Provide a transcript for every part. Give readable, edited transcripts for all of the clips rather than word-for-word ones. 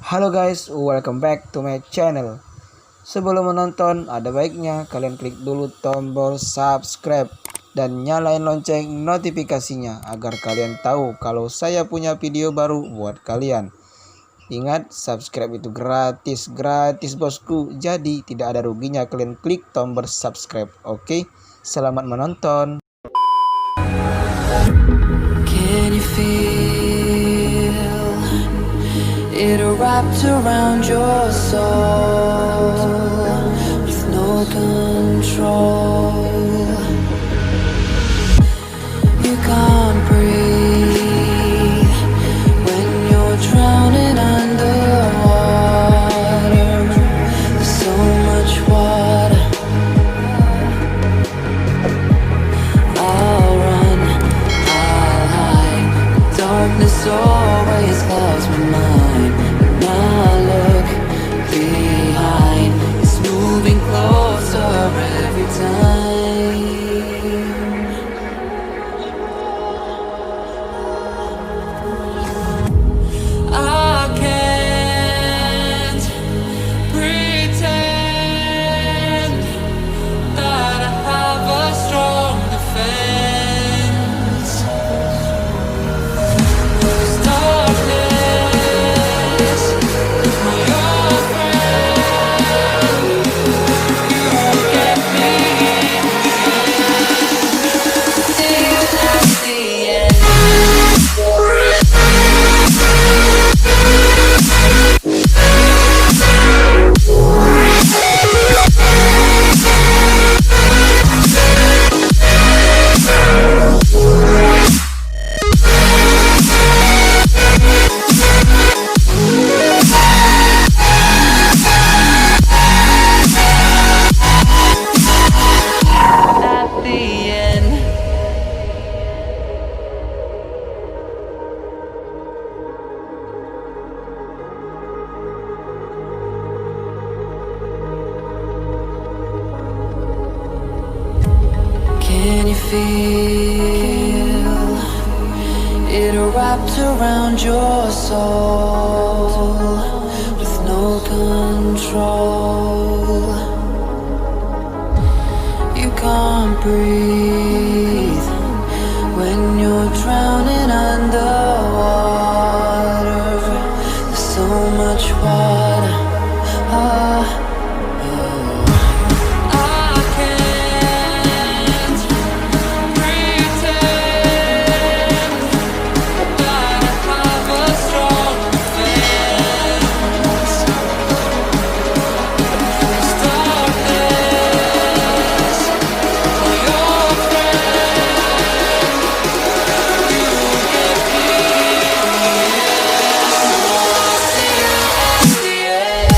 Halo guys, welcome back to my channel. Sebelum menonton, ada baiknya kalian klik dulu tombol subscribe dan nyalain lonceng notifikasinya agar kalian tahu kalau saya punya video baru buat kalian. Ingat, subscribe itu gratis bosku. Jadi tidak ada ruginya kalian klik tombol subscribe. Oke, selamat menonton. Can you feel it wrapped around your soul with no control? You can't breathe when you're drowning underwater. There's so much water. I'll run, I'll hide. Darkness always clouds my mind. When I look behind, it's moving closer every time. I can't pretend that I have a strong defense. 'Cause darkness is my old friend. You won't get me till at the end. At the end. Can you feel it wrapped around your soul with no control? You can't breathe when you're drowning underwater. There's so much water. I can't pretend that I have a strong defense. 'Cause darkness, my old friend, you get me till at the end.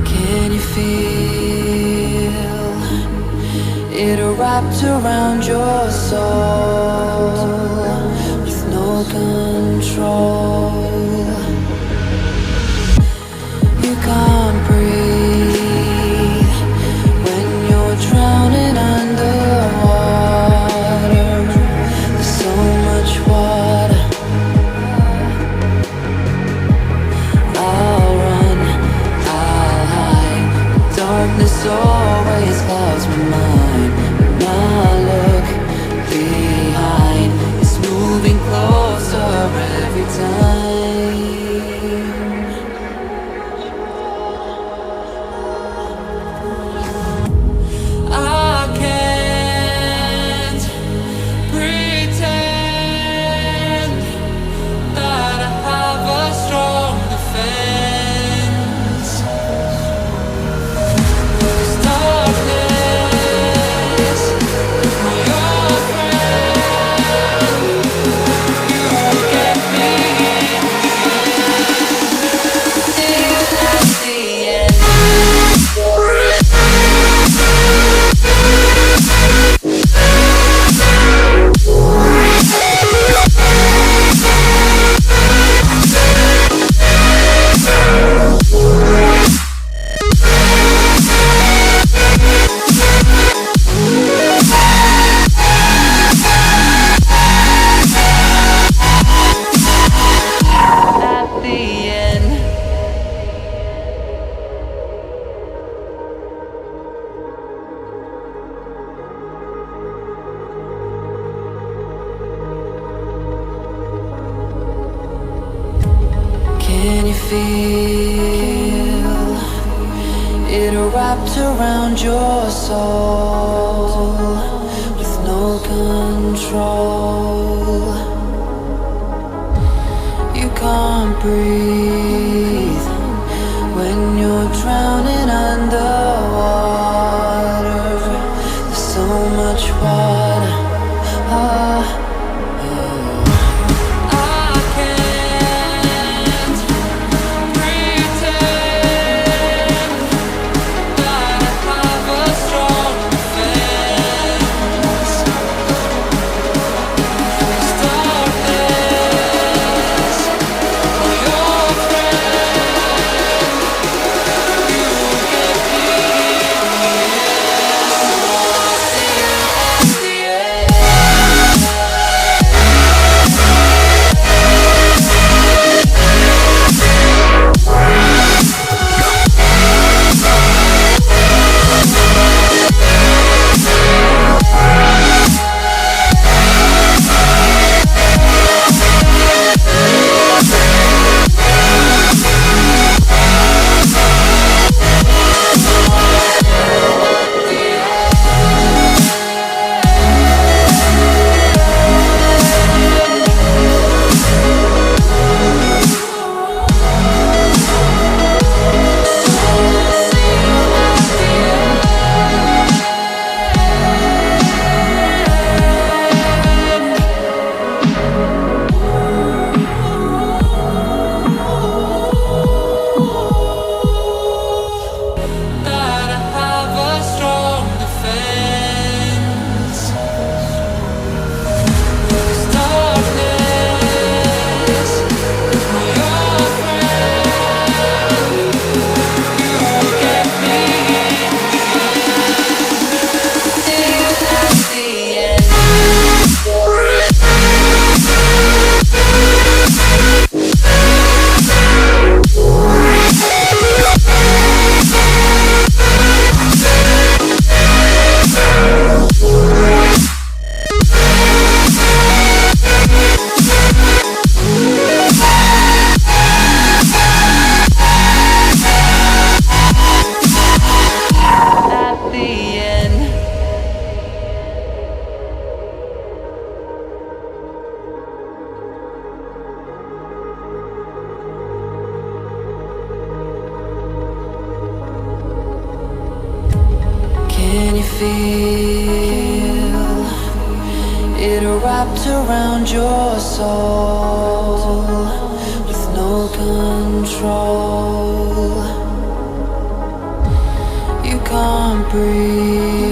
Can you feel it wrapped around your soul with no control? You can't breathe when you're drowning underwater. There's so much water. I'll run, I'll hide. Darkness always clouds my mind. When I look behind, it's moving closer every time. feel it wrapped around your soul with no control? You can't breathe when you're drowning underwater. There's so much water. Can you feel it wrapped around your soul with no control? You can't breathe